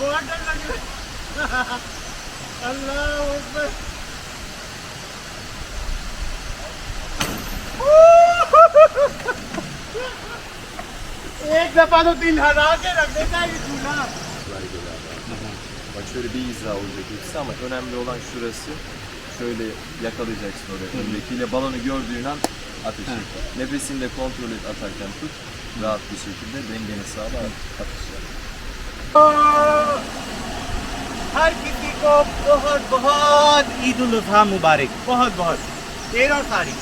बहुत डर लग रहा है। अल्लाह अकबर। एक दफा तो दिल हरा के रख देता है ये झूला। Bak şöyle bir izah olacak hepsi ama önemli olan şurası. Şöyle yakalayacaksın oraya öndekiyle balonu gördüğün an ateş et. Nefesini de kontrol et atarken tut. Rahat bir şekilde dengeni sağla atış yap. हर किसी को बहुत बहुत ईद उल अज़हा मुबारक, बहुत बहुत ढेर और सारी।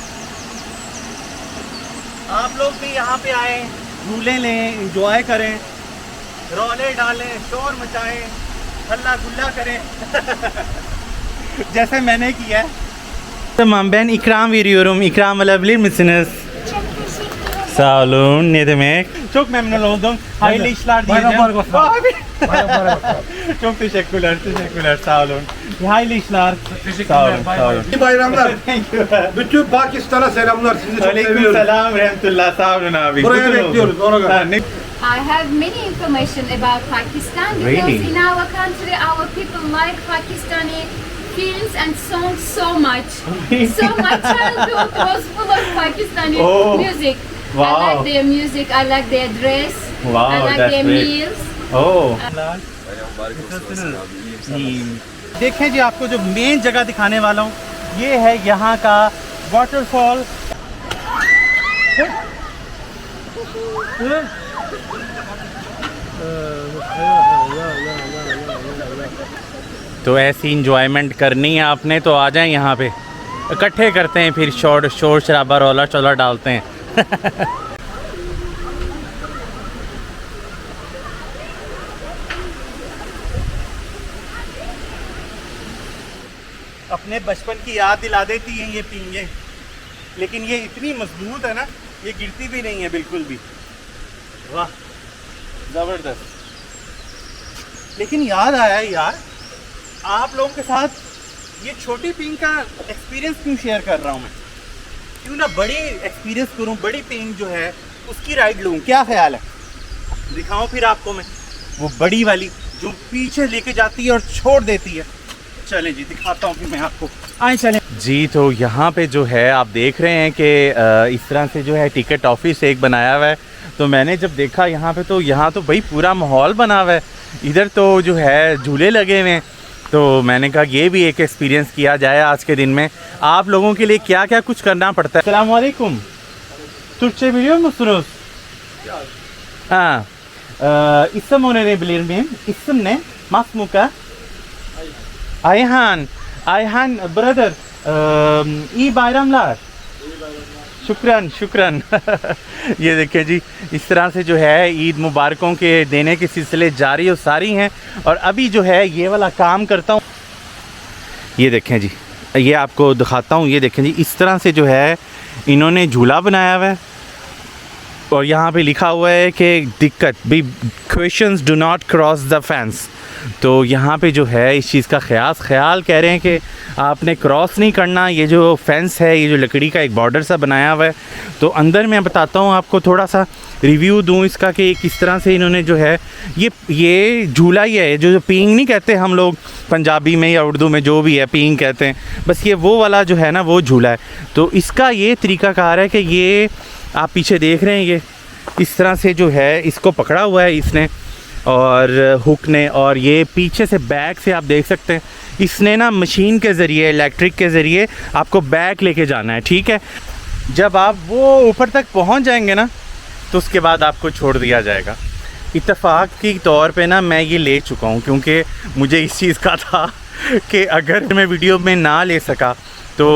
आप लोग भी यहाँ पे आए, झूले लें, एंजॉय करें, रौले डालें, शोर मचाएं, हल्ला गुल्ला करें जैसे मैंने किया है. Tamam, ben ikram veriyorum. İkram alabilir misiniz? Sağ olun. Ne demek? Çok memnun oldum. Hayırlı işler diyeceğim. Abi. Çok teşekkürler. Teşekkürler. Sağ olun. Hayırlı işler. Sağ olun. Sağ olun. İyi bayramlar. Thank you. Bütün Pakistan'a selamlar. Sizi çok Aleyküm seviyoruz. selam. Rahmetullah. Sağ olun abi. Buraya Mutlu bekliyoruz, oldum. ona göre. Ha, ne- I have many information about Pakistan because Really? in our country our people like Pakistani films and songs so much. So my childhood was full of Pakistani Oh, music. wow. I like their music, I like their dress, Wow, I like that's their great. meals. Oh. Bayram mübarek olsun Hasan abi. İyiyim sen nasılsın? देखें जी, आपको जो main जगह दिखाने वाला हूँ ये है यहाँ का वाटरफॉल. तो ऐसी इंजॉयमेंट करनी है आपने तो आ जाएं यहाँ पे, इकट्ठे करते हैं, फिर शोर शराबा रौला चौला डालते हैं. अपने बचपन की याद दिला देती हैं ये पींगे, लेकिन ये इतनी मजबूत है ना, ये गिरती भी नहीं है बिल्कुल भी. वाह, ज़बरदस्त. लेकिन याद आया यार, आप लोगों के साथ ये छोटी पींग का एक्सपीरियंस क्यों शेयर कर रहा हूँ मैं? क्यों ना बड़ी एक्सपीरियंस करूँ, बड़ी पींग जो है उसकी राइड लूँ. क्या ख्याल है? दिखाऊँ फिर आपको मैं वो बड़ी वाली जो पीछे लेके जाती है और छोड़ देती है. चले जी, दिखाता हूँ फिर मैं आपको. आए चले जी. तो यहाँ पे जो है आप देख रहे हैं कि इस तरह से जो है टिकट ऑफिस एक बनाया हुआ है. तो मैंने जब देखा यहाँ पे, तो यहाँ तो भाई पूरा माहौल बना हुआ है. इधर तो जो है झूले लगे हुए हैं. तो मैंने कहा ये भी एक एक्सपीरियंस किया जाए आज के दिन में. आप लोगों के लिए क्या क्या कुछ करना पड़ता है. अस्सलाम वालेकुम. Türkçe biliyor musunuz? Ha. İsim öğrenebilir miyim? İsim ne? Masmuka. Ayhan. Ayhan brother. iyi bayramlar. शुक्रान शुक्रान. ये देखिए जी, इस तरह से जो है ईद मुबारकों के देने के सिलसिले जारी और सारी हैं. और अभी जो है ये वाला काम करता हूँ. ये देखें जी, ये आपको दिखाता हूँ. ये देखें जी, इस तरह से जो है इन्होंने झूला बनाया हुआ है और यहाँ पे लिखा हुआ है कि दिक्कत भी questions do not cross the fence. तो यहाँ पे जो है इस चीज़ का ख्याल कह रहे हैं कि आपने क्रॉस नहीं करना. ये जो फेंस है, ये जो लकड़ी का एक बॉर्डर सा बनाया हुआ है. तो अंदर मैं बताता हूँ आपको, थोड़ा सा रिव्यू दूँ इसका कि किस तरह से इन्होंने जो है ये झूला ही है. जो पींग नहीं कहते हम लोग पंजाबी में या उर्दू में, जो भी है पींग कहते हैं. बस ये वो वाला जो है ना, वो झूला है. तो इसका ये तरीक़ाकार है कि ये आप पीछे देख रहे हैं, ये इस तरह से जो है इसको पकड़ा हुआ है इसने और हुक ने. और ये पीछे से बैक से आप देख सकते हैं, इसने ना मशीन के ज़रिए, इलेक्ट्रिक के ज़रिए आपको बैक लेके जाना है. ठीक है, जब आप वो ऊपर तक पहुंच जाएंगे ना, तो उसके बाद आपको छोड़ दिया जाएगा. इत्तेफाक के तौर पे ना मैं ये ले चुका हूँ, क्योंकि मुझे इस चीज़ का था कि अगर मैं वीडियो में ना ले सका तो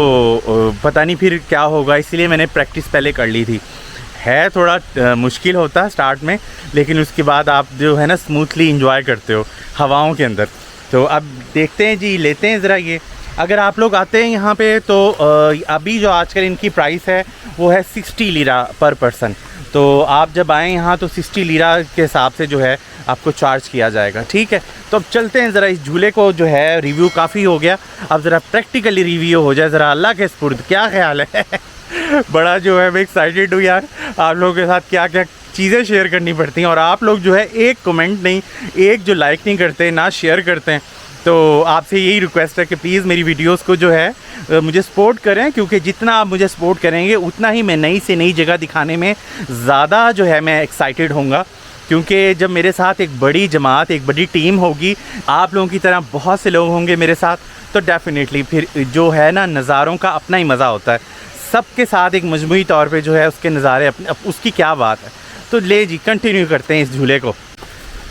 पता नहीं फिर क्या होगा. इसलिए मैंने प्रैक्टिस पहले कर ली थी. है थोड़ा मुश्किल होता है स्टार्ट में, लेकिन उसके बाद आप जो है ना स्मूथली इंजॉय करते हो हवाओं के अंदर. तो अब देखते हैं जी, लेते हैं ज़रा ये. अगर आप लोग आते हैं यहाँ पे तो अभी जो आजकल इनकी प्राइस है वो है 60 लीरा पर पर्सन. तो आप जब आएँ यहाँ तो 60 लीरा के हिसाब से जो है आपको चार्ज किया जाएगा. ठीक है, तो अब चलते हैं ज़रा इस झूले को. जो है रिव्यू काफ़ी हो गया, अब ज़रा प्रैक्टिकली रिव्यू हो जाए ज़रा अल्लाह के स्पुर्द. क्या ख्याल है? बड़ा जो है मैं एक्साइटेड हूँ यार, आप लोगों के साथ क्या क्या चीज़ें शेयर करनी पड़ती हैं, और आप लोग जो है एक कमेंट नहीं, एक जो लाइक नहीं करते, ना शेयर करते हैं। तो आपसे यही रिक्वेस्ट है कि प्लीज़ मेरी वीडियोस को जो है मुझे सपोर्ट करें, क्योंकि जितना आप मुझे सपोर्ट करेंगे उतना ही मैं नई से नई जगह दिखाने में ज़्यादा जो है मैं एक्साइटेड होऊंगा। क्योंकि जब मेरे साथ एक बड़ी जमात, एक बड़ी टीम होगी, आप लोगों की तरह बहुत से लोग होंगे मेरे साथ, तो डेफ़िनेटली फिर जो है ना, नज़ारों का अपना ही मज़ा होता है। सबके साथ एक मजमूई तौर पे जो है उसके नज़ारे अपने, उसकी क्या बात है। तो ले जी, कंटिन्यू करते हैं इस झूले को।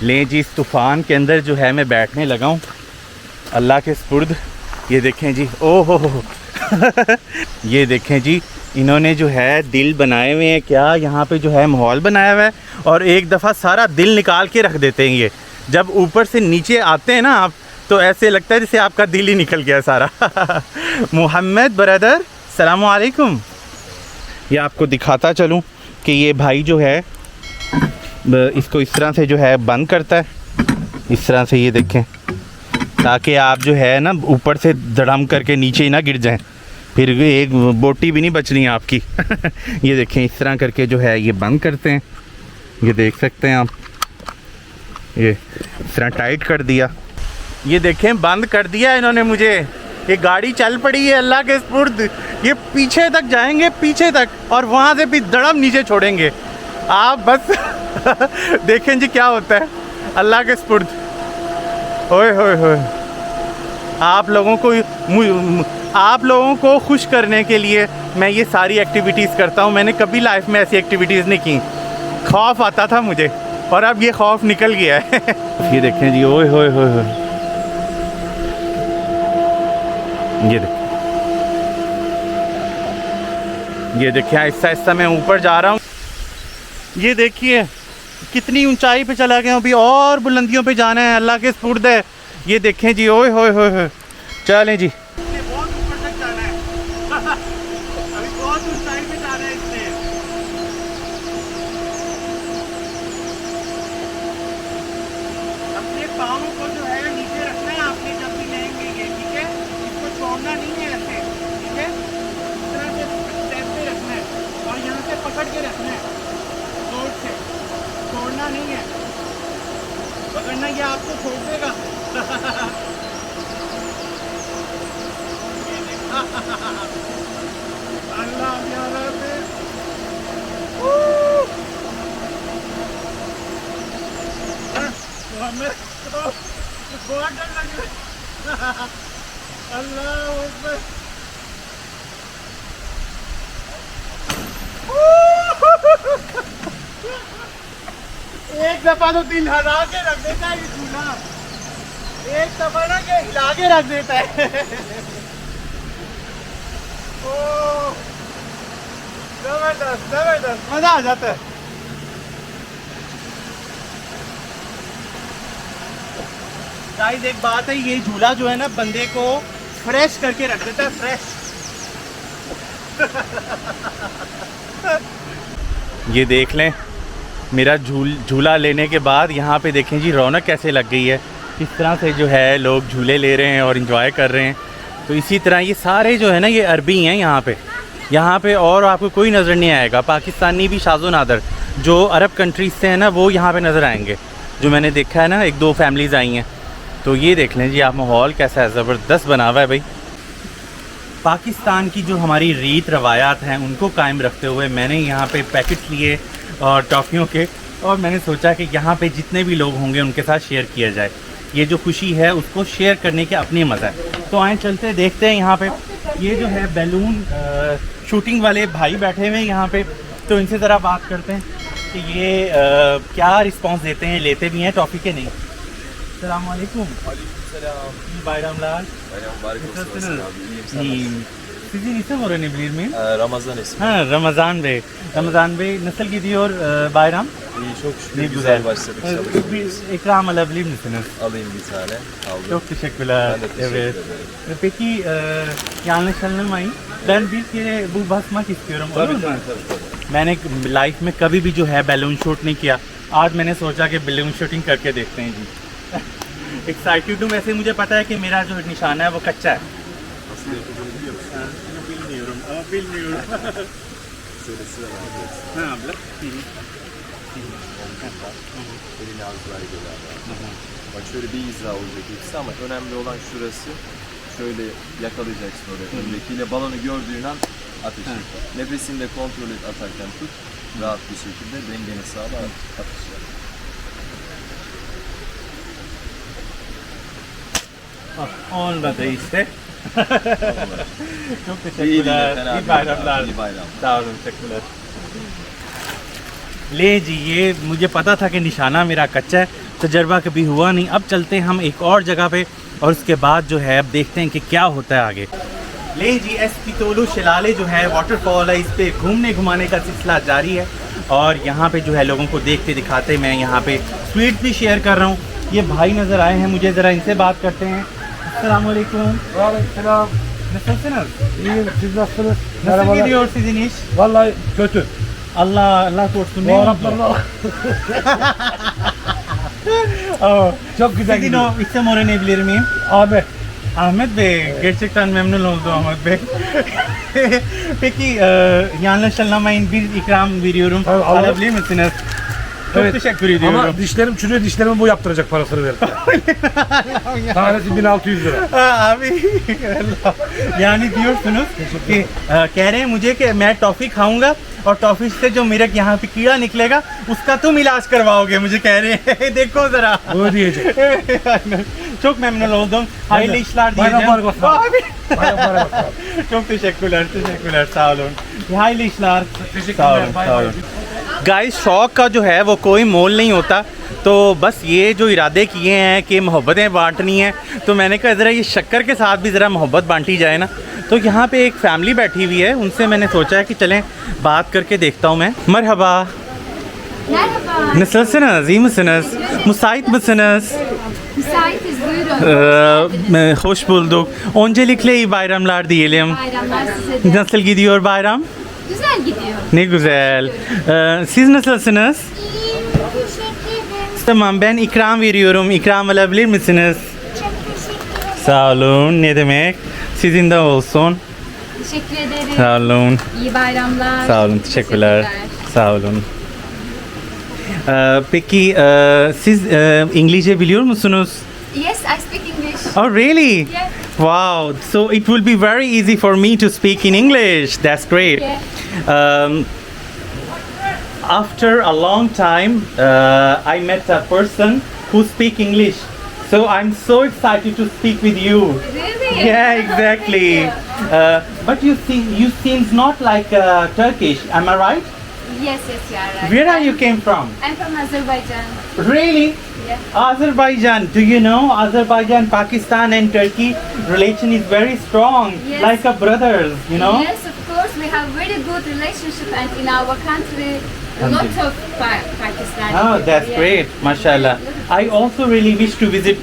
ले जी, इस तूफ़ान के अंदर जो है मैं बैठने लगा हूँ, अल्लाह के सुपुर्द। ये देखें जी, ओ हो ये देखें जी, इन्होंने जो है दिल बनाए हुए हैं, क्या यहाँ पे जो है माहौल बनाया हुआ है, और एक दफ़ा सारा दिल निकाल के रख देते हैं। ये जब ऊपर से नीचे आते हैं ना आप, तो ऐसे लगता है जैसे आपका दिल ही निकल गया सारा। मोहम्मद ब्रदर, सलाम अलैकुम। ये आपको दिखाता चलूँ कि ये भाई जो है इसको इस तरह से जो है बंद करता है, इस तरह से, ये देखें, ताकि आप जो है ना ऊपर से धड़म करके नीचे ही ना गिर जाएं, फिर एक बोटी भी नहीं बचनी है आपकी। ये देखें, इस तरह करके जो है ये बंद करते हैं। ये देख सकते हैं आप, ये इस तरह टाइट कर दिया। ये देखें, बंद कर दिया इन्होंने मुझे। ये गाड़ी चल पड़ी है अल्लाह के सुपुर्द। ये पीछे तक जाएंगे, पीछे तक, और वहाँ से भी धड़म नीचे छोड़ेंगे। आप बस देखें जी क्या होता है, अल्लाह के सुपुर्द। ओए होए होए, आप लोगों को खुश करने के लिए मैं ये सारी एक्टिविटीज़ करता हूँ। मैंने कभी लाइफ में ऐसी एक्टिविटीज़ नहीं की, खौफ आता था मुझे, और अब ये खौफ निकल गया है। ये देखें जी, ओए होए होए होए, ये देखिए आहिस्ता आहिस्ता मैं ऊपर जा रहा हूँ। ये देखिए कितनी ऊंचाई पे चला गया, अभी और बुलंदियों पे जाना है, अल्लाह के सुपुर्द है। ये देखें जी, ओए होए होए होए, चलें जी, बहुत ऊपर तक जाना है। अभी बहुत ऊंचाई पे जाना है इसलिए। अपने पाँव को जो है नीचे रखना है आपने जब भी लेंगे ये, ठीक है, इसको छोड़ना नहीं है ऐसे, ठीक है, इस तरह से स्टेप पे रखना है, और यहाँ से पकड़ के रखना है, जोर से, छोड़ना नहीं है, पकड़ना ये आपको छोड़ देगा। अल्लाह बहुत डर लग रहा है। अल्लाह अकबर। एक दफा तो दिल हिला के रख देता है ये झूला, एक दफा ना के हिला के रख देता है। ओ जबरदस्त जबरदस्त, मजा आ जाता है। गाइस एक बात है, ये झूला जो है ना बंदे को फ्रेश करके रख देता है, फ्रेश। ये देख लें, मेरा झूला लेने के बाद यहाँ पे देखें जी रौनक कैसे लग गई है। इस तरह से जो है लोग झूले ले रहे हैं और इन्जॉय कर रहे हैं। तो इसी तरह ये सारे जो है ना ये अरबी हैं यहाँ पे और आपको कोई नज़र नहीं आएगा। पाकिस्तानी भी शाज़ो नादर जो अरब कंट्रीज से हैं ना वो यहाँ पे नज़र आएंगे, जो मैंने देखा है ना, एक दो फैमिलीज़ आई हैं। तो ये देख लें जी आप, माहौल कैसा है, ज़बरदस्त बना हुआ है भाई। पाकिस्तान की जो हमारी रीत रवायात हैं उनको कायम रखते हुए मैंने यहाँ पे पैकेट्स लिए और टॉफ़ियों के, और मैंने सोचा कि यहाँ पे जितने भी लोग होंगे उनके साथ शेयर किया जाए। ये जो खुशी है उसको शेयर करने के अपनी मज़ा है। तो आए चलते देखते हैं यहाँ पे ये जो है बैलून शूटिंग वाले भाई बैठे हुए हैं यहाँ पे, तो इनसे ज़रा बात करते हैं कि ये क्या रिस्पांस देते हैं, लेते भी हैं टॉफ़ी के नहीं। अस्सलाम वालेकुम। Bayramlar. Bayram mübarek olsun abi. İyiyim, sen nasılsın? Sizin isim öğrenebilir miyim? Ramazan ismi. Ha, Ramazan Bey. Ramazan Bey nasıl gidiyor bayram? İyi, çok şükür Ne güzel başladık Bir çalışmamız. ikram alabilir misiniz? Alayım bir tane. Aldım. Çok teşekkürler. Ben de teşekkür Evet. ederim. Peki yanlış anlamayın. Ben bir kere bu basmak istiyorum. Tabii olur mu? tabii. मैंने life में कभी भी जो है balloon shoot नहीं किया, आज मैंने सोचा कि बैलून शूटिंग करके देखते हैं जी। एक्साइटेड हूँ, वैसे मुझे पता है कि मेरा जो निशाना है वो कच्चा है। Elini az ver geliyor. Bak şöyle bir hizra olacak hepsi ama önemli olan şurası. Şöyle yakalayacaksın oraya. Öndekiyle balonu gördüğün an ateş et. Nefesini de kontrol et, atarken tut. Rahat bir şekilde dengeni sağla, atış yap. Olmadı işte. Çok İyi teşekkürler. günler, İyi bayramlar. İyi bayramlar. सौ teşekkürler. ले जी ये मुझे पता था कि निशाना मेरा कच्चा है, तजर्बा कभी हुआ नहीं। अब चलते हैं हम एक और जगह पे और उसके बाद जो है अब देखते हैं कि क्या होता है आगे। ले जी एस पितोलू शिलाले जो है वाटरफॉल है, इस पे घूमने घुमाने का सिलसिला जारी है और यहाँ पे जो है लोगों को देखते दिखाते मैं यहाँ पे स्वीट भी शेयर कर रहा हूँ। ये भाई नज़र आए हैं मुझे, ज़रा इनसे बात करते हैं। अस्सलाम वालेकुम। Aleykümselam. Nasılsınız? İyiyim, siz nasılsınız? Nasıl gidiyor sizin iş? Vallahi kötü. Allah korusun. Bu Araplarla Oh, çok güzel sizin gidiyor. o isim öğrenebilir miyim? Ahmet, Ahmet Bey, gerçekten memnun oldum Ahmet Bey. Peki yanlış anlamayın, bir ikram veriyorum. Tabii, alırım. Alabilir misiniz? Çok Evet. teşekkür ediyorum. ama dişlerim çürüyor, dişlerime bu yaptıracak parasını verin. Tanesi 1600 lira. अभी यानी दिyorsunuz कि कह रहे हैं मुझे कि मैं toffee खाऊंगा और टॉफी से जो मेरे यहाँ पे कीड़ा निकलेगा उसका तुम इलाज करवाओगे, मुझे कह रहे हैं। देखो जरा। O ödeyecek. Çok memnun oldum. Hayırlı işler Bayram diyeceğim. mübarek olsun. Abi. Bayram mübarek olsun. Çok teşekkürler, sağ olun. Hayırlı işler. Teşekkürler, Sağ olun, bay sağ bay. olun। Guys शौक का जो है वो कोई मोल नहीं होता, तो बस ये जो इरादे किए हैं कि मोहब्बतें बांटनी है, तो मैंने कहा ज़रा ये शक्कर के साथ भी ज़रा मोहब्बत बांटी जाए ना। तो यहाँ पे एक फैमिली बैठी हुई है, उनसे मैंने सोचा है कि चलें बात करके देखता हूँ मैं। मरहबा, Merhaba. nasılsınız, iyi misiniz, müsait misiniz? Müsaitiz, buyurun. Hoş bulduk. Öncelikle iyi bayramlar diyelim. Bayramlar size de. Nasıl gidiyor bayram? Güzel gidiyor. Ne güzel. Siz nasılsınız? İyiyim, teşekkür ederim. Tamam, ben ikram veriyorum. İkram alabilir misiniz? Çok teşekkür ederim. Sağ olun. Ne demek? Sizin de olsun. Teşekkür ederim. Sağ olun. İyi bayramlar. Sağ olun. Teşekkürler. Sağ olun. Peki siz İngilizce biliyor musunuz? Yes, I speak English. Oh, really? Yeah. Wow. So it will be very easy for me to speak in English. That's great. Yeah. After a long time, I met a person who speak English. So I'm so excited to speak with you. Really? Yeah, exactly. But you seems not like Turkish. Am I right? Yes, you are right. Where are you came from? I'm from Azerbaijan. Really? Yeah. Azerbaijan. Do you know Azerbaijan, Pakistan, and Turkey relation is very strong, Yes. like a brothers. You know. Yes, of course. We have very good relationship, and in our country, a lot of Pakistani. Oh, that's Yeah. great, mashallah. I also really wish to visit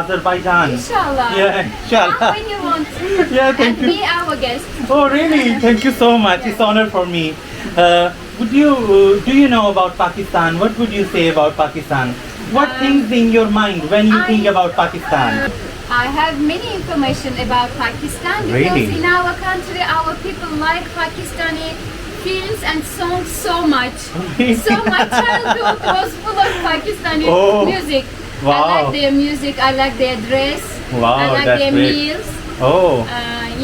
Azerbaijan. Inshallah. Yeah, inshallah. Come when you want. Yeah, thank And you. be our guest. Oh, really? Thank you so much. It's honor for me. Do you know about Pakistan? What would you say about Pakistan? What things in your mind when you think about Pakistan? I have many information about Pakistan because Really? in our country, our people like Pakistani films and songs so much. So my childhood was full of Pakistani Oh, music. wow. I like their music. I like their dress. Wow, I like that's their great. meals. Oh,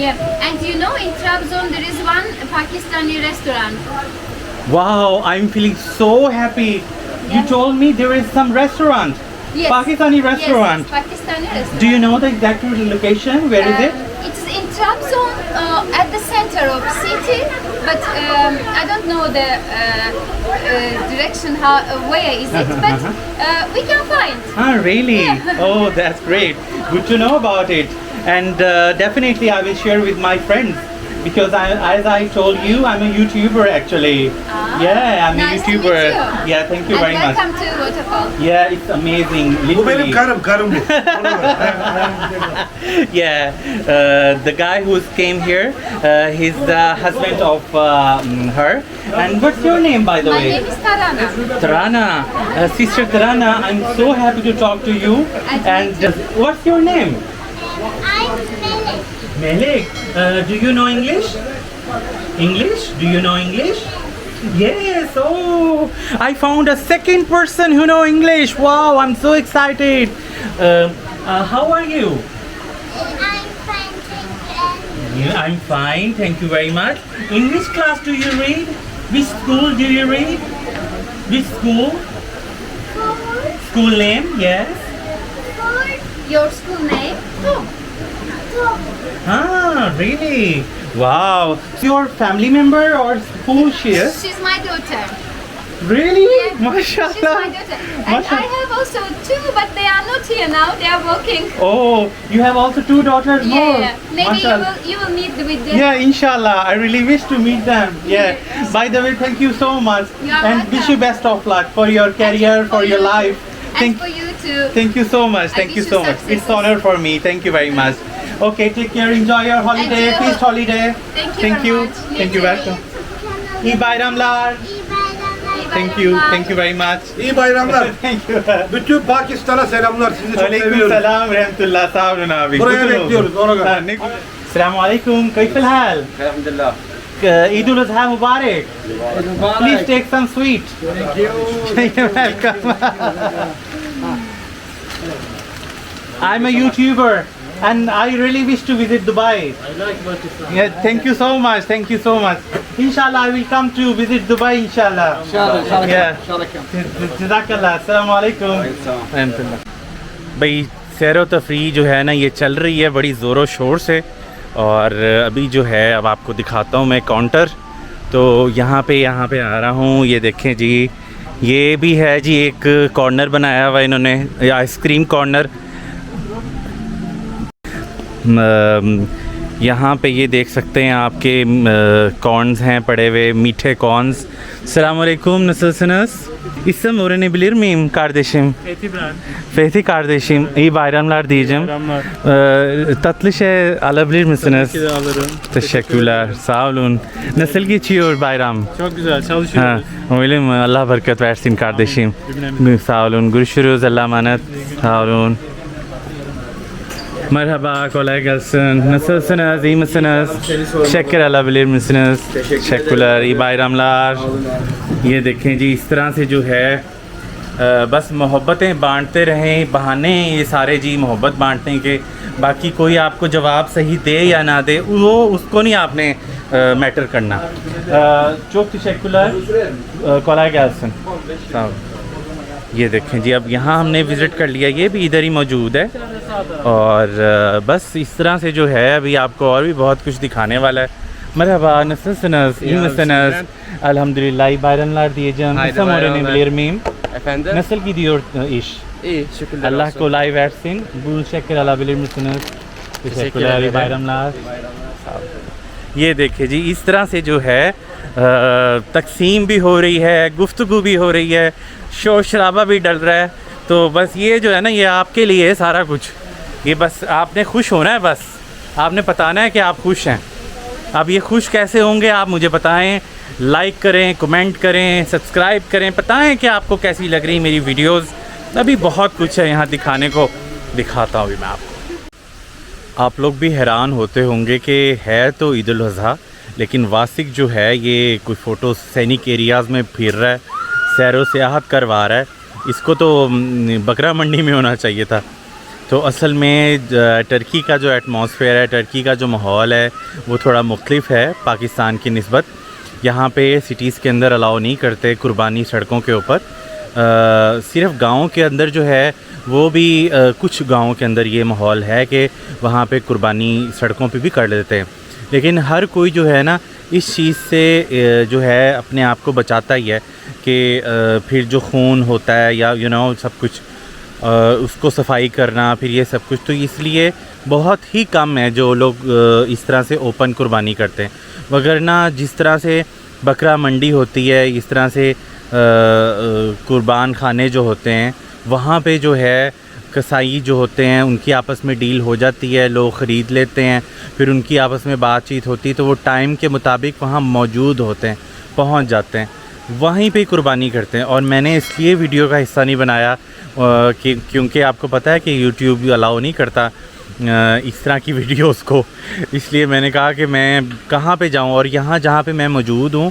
Yeah, and you know in Trabzon there is one Pakistani restaurant. wow! I'm feeling so happy. You told me there is some restaurant, Yes. Pakistani restaurant. Yes, Pakistani restaurant. Do you know the exact location? Where is it? It is in Trabzon, at the center of city, but I don't know the direction. Where is it? But we can find. Ah, really? Yeah. Oh, that's great. Good to know about it. And definitely I will share with my friends because as I told you, I'm a YouTuber actually. Yeah, I'm Nice a to meet YouTuber. you. Yeah, thank you And very much. welcome to Waterfall. Yeah, it's amazing. Bu benim Literally. karım bu. Yeah, the guy who came here, he's the husband of her. And what's your name, by the My way? name is Tarana. Tarana, Sister Tarana, I'm so happy to talk to you. And what's your name? I'm Melek. Melek. Do you know English? English? Do you know English? Yes. Oh, I found a second person who know English. Wow, I'm so excited. How are you? I'm fine, thank you. Yeah, I'm fine. Thank you very much. In which class do you read? Which school do you read? Which school? School name? Yes. Your school name? Ah, really? Wow. Your family member or who she is? She's my daughter. Really? Yeah, she's my Mashallah. daughter. And I have also two, but they are not here now. They are working. Oh, you have also two daughters more. Yeah, maybe Mashallah. you will meet with them. Yeah, inshallah. I really wish to meet them. Yeah. By the way, thank you so much. You are And wish you welcome. best of luck for your career, for your you. life. And for you too. Thank you so much. Thank wish you you so much. success. It's honor for me. Thank you very much. Okay, take care. Enjoy your holiday. you. Peace holiday. Thank you Thank very you. much. Thank you. Welcome. İyi bayramlar. Thank you. Thank you very much. İyi bayramlar. Thank you. Bütün Pakistan'a selamlar. Sizi çok Aleyküm seviyoruz. selam rahmetullah. Sağ olun abi. Buraya Good bekliyoruz, ona göre. Ha, ne- Selamun aleyküm. Kayfel hal? Elhamdülillah. Eid ul-Adha Mubarak. Please take some sweet. Thank you. You're welcome. I'm a YouTuber and I really wish to visit Dubai. I like Pakistan. Yeah, thank you so much. Thank you so much. Inshallah, I will come to visit Dubai. Inshallah. İnşallah. Yeah. Jazakallah. Assalamu alaikum. भाई सैर तफरी जो है ना ये चल रही है बड़ी ज़ोरों शोर से और अभी जो है अब आपको दिखाता हूँ मैं काउंटर। तो यहाँ पे आ रहा हूँ। ये देखें जी, ये भी है जी एक कॉर्नर बनाया हुआ इन्होंने, आइसक्रीम कॉर्नर। यहाँ पे ये देख सकते हैं आपके कॉर्न्स हैं पड़े हुए, मीठे corns. Selamünaleyküm, nasılsınız? İsim öğrenebilir miyim kardeşim? Fethi kardeşim, iyi bayramlar diyeceğim. Tatlı şey alabilir misiniz? Alırım. Teşekkürler, sağ olun. Nasıl geçiyor bayram? Çok güzel Ha, çalışıyoruz. öyle mi? Allah bereket versin kardeşim. Sağ olun, görüşürüz. Allah'a emanet. Sağ olun. Merhaba, kolay gelsin. Nasılsınız, iyi misiniz? Şeker alabilir misiniz? Teşekkürler, iyi bayramlar. ये देखें जी, इस तरह से जो है बस मोहब्बतें बांटते रहें, बहाने ये सारे जी मोहब्बत बांटने के। बाकी कोई आपको जवाब सही दे या ना दे वो उसको नहीं आपने मैटर करना। çok teşekkürler, kolay gelsin। ये देखें जी, अब यहाँ हमने विज़िट कर लिया, ये भी इधर ही मौजूद है। और बस इस तरह से जो है अभी आपको और भी बहुत कुछ दिखाने वाला है। Merhaba, nasılsınız? İyi misiniz? Elhamdülillah, iyi bayramlar diyeceğim. Haydi İsim bayramlar. öğrenebilir miyim? Efendim? Nasıl gidiyor iş? İyi, şükürler Allah olsun. kolay versin. Bu şeker alabilir misiniz? Teşekkürler, iyi ederim. bayramlar। ये देखिए जी, इस तरह से जो है तकसीम भी हो रही है, गुफ्तगू भी हो रही है, शोर शराबा भी डल रहा है। तो बस ये जो है ना, ये आपके लिए है सारा कुछ। ये बस आपने खुश होना है, बस आपने बताना है कि आप खुश हैं। अब ये खुश कैसे होंगे आप मुझे बताएं, लाइक करें, कमेंट करें, सब्सक्राइब करें, बताएं कि आपको कैसी लग रही मेरी वीडियोस। अभी बहुत कुछ है यहाँ दिखाने को, दिखाता हूँ अभी मैं आपको। आप लोग भी हैरान होते होंगे कि है तो ईद उल अज़हा, लेकिन वासिक जो है ये कोई फ़ोटो सैनिक एरियाज़ में फिर रहा है, सैरो सियाहत करवा रहा है। इसको तो बकरा मंडी में होना चाहिए था। तो असल में टर्की का जो एटमॉस्फेयर है, टर्की का जो माहौल है वो थोड़ा मुख्तलिफ है पाकिस्तान की निस्बत। यहाँ पे सिटीज़ के अंदर अलाउ नहीं करते कुर्बानी सड़कों के ऊपर। सिर्फ गाँव के अंदर जो है वो भी कुछ गाँवों के अंदर ये माहौल है कि वहाँ पे कुर्बानी सड़कों पे भी कर लेते हैं। लेकिन हर कोई जो है ना इस चीज़ से जो है अपने आप को बचाता ही है कि फिर जो खून होता है या सब कुछ उसको सफाई करना, फिर ये सब कुछ, तो इसलिए बहुत ही कम है जो लोग इस तरह से ओपन कुर्बानी करते हैं। वगरना जिस तरह से बकरा मंडी होती है, इस तरह से कुर्बान खाने जो होते हैं वहाँ पे जो है कसाई जो होते हैं उनकी आपस में डील हो जाती है, लोग ख़रीद लेते हैं, फिर उनकी आपस में बातचीत होती है, तो वो टाइम के मुताबिक वहाँ मौजूद होते हैं, पहुँच जाते हैं, वहीं पे कुर्बानी करते हैं। और मैंने इसलिए वीडियो का हिस्सा नहीं बनाया कि क्योंकि आपको पता है कि यूट्यूब अलाउ नहीं करता इस तरह की वीडियोस को, इसलिए मैंने कहा कि मैं कहाँ पे जाऊँ। और यहाँ जहाँ पे मैं मौजूद हूँ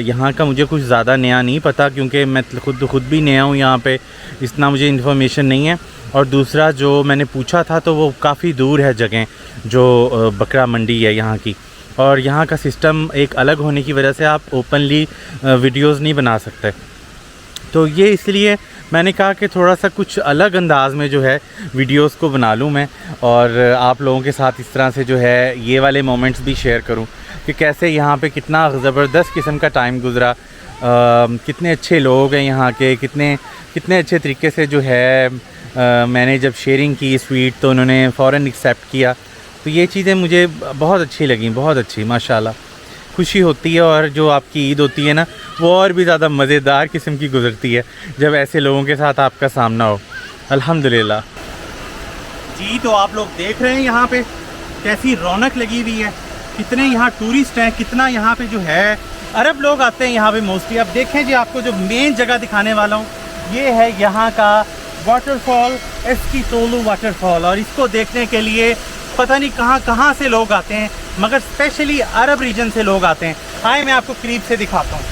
यहाँ का मुझे कुछ ज़्यादा नया नहीं पता, क्योंकि मैं खुद भी नया हूँ यहाँ पे, इतना मुझे इन्फॉर्मेशन नहीं है। और दूसरा जो मैंने पूछा था तो वो काफ़ी दूर है जगह, जो बकरा मंडी है यहाँ की, और यहाँ का सिस्टम एक अलग होने की वजह से आप ओपनली वीडियोस नहीं बना सकते। तो ये इसलिए मैंने कहा कि थोड़ा सा कुछ अलग अंदाज में जो है वीडियोस को बना लूँ मैं, और आप लोगों के साथ इस तरह से जो है ये वाले मोमेंट्स भी शेयर करूँ कि कैसे यहाँ पे कितना ज़बरदस्त किस्म का टाइम गुज़रा, कितने अच्छे लोग हैं यहाँ के, कितने अच्छे तरीके से जो है मैंने जब शेयरिंग की स्वीट तो उन्होंने फ़ौरन एक्सेप्ट किया। तो ये चीज़ें मुझे बहुत अच्छी लगी, बहुत अच्छी, माशाल्लाह। खुशी होती है, और जो आपकी ईद होती है ना वो और भी ज़्यादा मज़ेदार किस्म की गुज़रती है जब ऐसे लोगों के साथ आपका सामना हो। अल्हम्दुलिल्लाह जी। तो आप लोग देख रहे हैं यहाँ पे कैसी रौनक लगी हुई है, कितने यहाँ टूरिस्ट हैं, कितना यहाँ पे जो है अरब लोग आते हैं यहाँ पे मोस्टली। अब देखें जी, आपको जो मेन जगह दिखाने वाला हूँ ये है यहाँ का वाटरफॉल, एस्कीतोलू वाटरफॉल, और इसको देखने के लिए पता नहीं कहाँ से लोग आते हैं, मगर स्पेशली अरब रीजन से लोग आते हैं। आए मैं आपको करीब से दिखाता हूँ।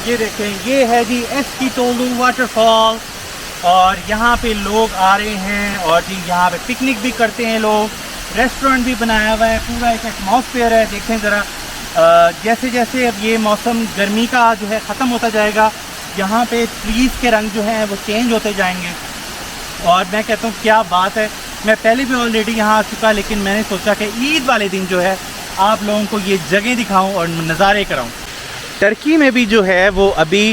ये देखें, ये है जी एस्कीतोलू वाटरफॉल, और यहाँ पे लोग आ रहे हैं और जी यहाँ पे पिकनिक भी करते हैं लोग, रेस्टोरेंट भी बनाया हुआ है, पूरा एक एटमॉस्फेयर है। देखें ज़रा, जैसे जैसे अब ये मौसम गर्मी का जो है ख़त्म होता जाएगा, यहाँ पे ट्रीज़ के रंग जो हैं वो चेंज होते जाएंगे, और मैं कहता हूँ क्या बात है। मैं पहले भी ऑलरेडी यहाँ आ चुका, लेकिन मैंने सोचा कि ईद वाले दिन जो है आप लोगों को ये जगह दिखाऊँ और नज़ारे कराऊँ। टर्की में भी जो है वो अभी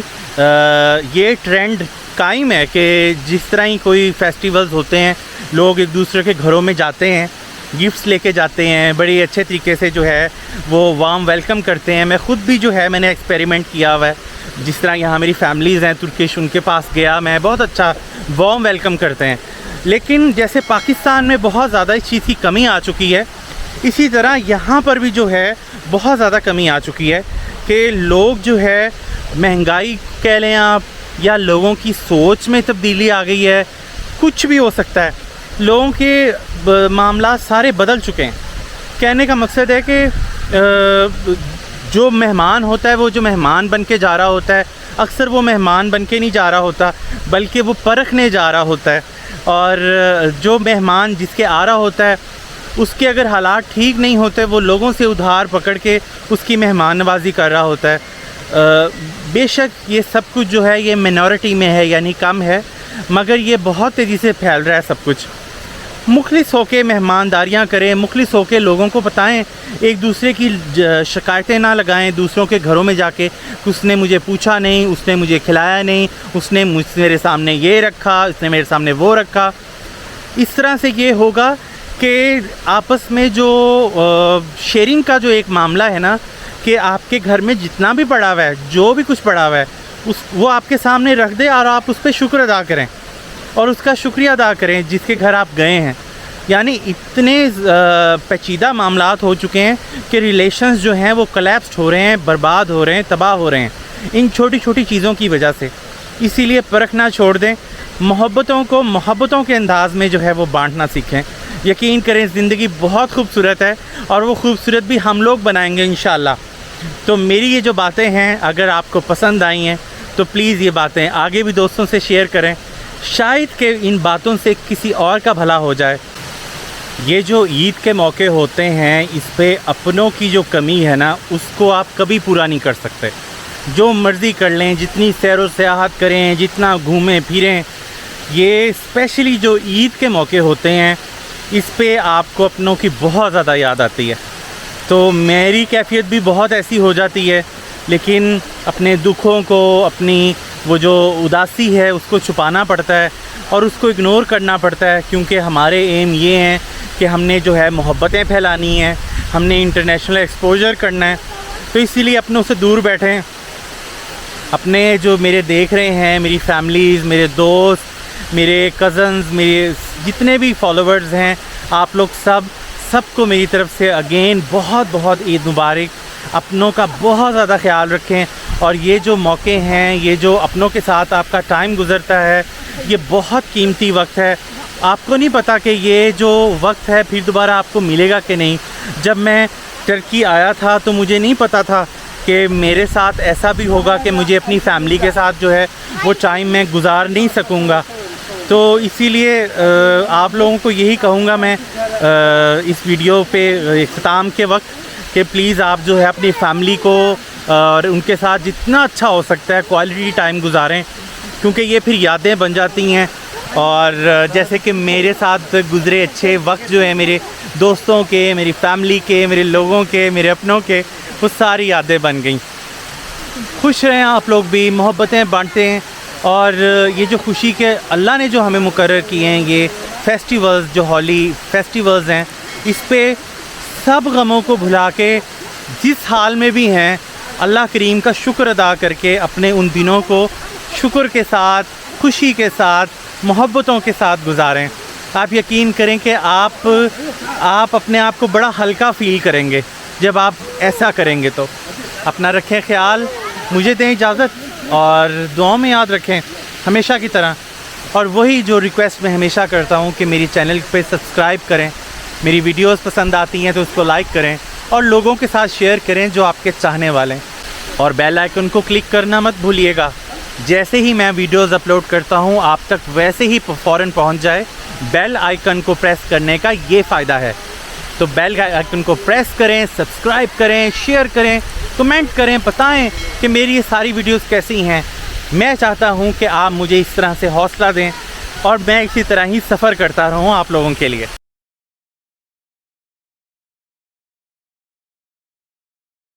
ये ट्रेंड कायम है कि जिस तरह ही कोई फेस्टिवल्स होते हैं लोग एक दूसरे के घरों में जाते हैं, गिफ्ट्स लेके जाते हैं, बड़ी अच्छे तरीके से जो है वो वार्म वेलकम करते हैं। मैं ख़ुद भी जो है मैंने एक्सपेरिमेंट किया हुआ है, जिस तरह यहाँ मेरी फैमिलीज़ हैं तुर्किश, उनके पास गया मैं, बहुत अच्छा वार्म वेलकम करते हैं। लेकिन जैसे पाकिस्तान में बहुत ज़्यादा इस चीज़ की कमी आ चुकी है, इसी तरह यहाँ पर भी जो है बहुत ज़्यादा कमी आ चुकी है कि लोग जो है, महंगाई कह लें आप, या लोगों की सोच में तब्दीली आ गई है, कुछ भी हो सकता है, लोगों के मामला सारे बदल चुके हैं। कहने का मकसद है कि जो मेहमान होता है, वो जो मेहमान बन के जा रहा होता है, अक्सर वो मेहमान बन के नहीं जा रहा होता, बल्कि वो परखने जा रहा होता है। और जो मेहमान जिसके आ रहा होता है, उसके अगर हालात ठीक नहीं होते, वो लोगों से उधार पकड़ के उसकी मेहमान नवाजी कर रहा होता है। बेशक ये सब कुछ जो है ये मिनॉरिटी में है, यानी कम है, मगर ये बहुत तेज़ी से फैल रहा है सब कुछ। मुखलिस होके मेहमानदारियाँ करें, मुखलिस होके लोगों को बताएं, एक दूसरे की शिकायतें ना लगाएं दूसरों के घरों में जाके, उसने मुझे पूछा नहीं, उसने मुझे खिलाया नहीं, उसने मेरे सामने ये रखा, उसने मेरे सामने वो रखा। इस तरह से ये होगा कि आपस में जो शेयरिंग का जो एक मामला है ना, कि आपके घर में जितना भी पड़ा हुआ है, जो भी कुछ पड़ा हुआ है, वो आपके सामने रख दे और आप उस पर शुक्र अदा करें और उसका शुक्रिया अदा करें जिसके घर आप गए हैं। यानी इतने पेचीदा मामलात हो चुके हैं कि रिलेशंस जो हैं वो कोलैप्स हो रहे हैं, बर्बाद हो रहे हैं, तबाह हो रहे हैं इन छोटी छोटी चीज़ों की वजह से। इसीलिए परखना छोड़ दें, मोहब्बतों को मोहब्बतों के अंदाज़ में जो है वो बांटना सीखें। यकीन करें ज़िंदगी बहुत खूबसूरत है और वो खूबसूरत भी हम लोग बनाएंगे इंशाअल्लाह। तो मेरी ये जो बातें हैं अगर आपको पसंद आई हैं तो प्लीज़ ये बातें आगे भी दोस्तों से शेयर करें, शायद कि इन बातों से किसी और का भला हो जाए। ये जो ईद के मौके होते हैं, इस पे अपनों की जो कमी है ना, उसको आप कभी पूरा नहीं कर सकते। जो मर्ज़ी कर लें, जितनी सैर व सियाहत करें, जितना घूमें फिरें, ये स्पेशली जो ईद के मौके होते हैं इस पे आपको अपनों की बहुत ज़्यादा याद आती है। तो मेरी कैफियत भी बहुत ऐसी हो जाती है, लेकिन अपने दुखों को, अपनी वो जो उदासी है उसको छुपाना पड़ता है और उसको इग्नोर करना पड़ता है, क्योंकि हमारे एम ये हैं कि हमने जो है मोहब्बतें फैलानी हैं, हमने इंटरनेशनल एक्सपोजर करना है। तो इसीलिए अपनों से दूर बैठें। अपने जो मेरे देख रहे हैं, मेरी फैमिलीज़, मेरे दोस्त, मेरे कज़न्स, मेरे जितने भी फॉलोवर्स हैं, आप लोग सबको मेरी तरफ से अगेन बहुत बहुत ईद मुबारक। अपनों का बहुत ज़्यादा ख्याल रखें और ये जो मौके हैं, ये जो अपनों के साथ आपका टाइम गुज़रता है, ये बहुत कीमती वक्त है। आपको नहीं पता कि ये जो वक्त है फिर दोबारा आपको मिलेगा कि नहीं। जब मैं टर्की आया था तो मुझे नहीं पता था कि मेरे साथ ऐसा भी होगा कि मुझे अपनी फैमिली के साथ जो है वो टाइम मैं गुजार नहीं सकूँगा। तो इसीलिए आप लोगों को यही कहूँगा मैं इस वीडियो पे इख्तिताम के वक्त कि प्लीज़ आप जो है अपनी फैमिली को और उनके साथ जितना अच्छा हो सकता है क्वालिटी टाइम गुजारें, क्योंकि ये फिर यादें बन जाती हैं। और जैसे कि मेरे साथ गुज़रे अच्छे वक्त जो है मेरे दोस्तों के, मेरी फैमिली के, मेरे लोगों के, मेरे अपनों के, वो सारी यादें बन गई। खुश रहें आप लोग भी, मोहब्बतें बांटते हैं। और ये जो खुशी के अल्लाह ने जो हमें मुकर्रर किए हैं, ये फेस्टिवल्स जो हॉली फेस्टिवल्स हैं, इस पे सब गमों को भुला के जिस हाल में भी हैं अल्लाह करीम का शुक्र अदा करके अपने उन दिनों को शुक्र के साथ, खुशी के साथ, मोहब्बतों के साथ गुजारें। आप यकीन करें कि आप अपने आप को बड़ा हल्का फ़ील करेंगे जब आप ऐसा करेंगे। तो अपना रखें ख्याल, मुझे दें इजाज़त और दुआओं में याद रखें हमेशा की तरह। और वही जो रिक्वेस्ट मैं हमेशा करता हूँ कि मेरी चैनल पे सब्सक्राइब करें, मेरी वीडियोस पसंद आती हैं तो उसको लाइक करें और लोगों के साथ शेयर करें जो आपके चाहने वाले हैं। और बेल आइकन को क्लिक करना मत भूलिएगा, जैसे ही मैं वीडियोस अपलोड करता हूँ आप तक वैसे ही फ़ौरन पहुँच जाए। बेल आइकन को प्रेस करने का ये फ़ायदा है। तो बेल आइकन को प्रेस करें, सब्सक्राइब करें, शेयर करें, कमेंट करें, बताएं कि मेरी ये सारी वीडियोस कैसी हैं। मैं चाहता हूं कि आप मुझे इस तरह से हौसला दें और मैं इसी तरह ही सफ़र करता रहूं आप लोगों के लिए।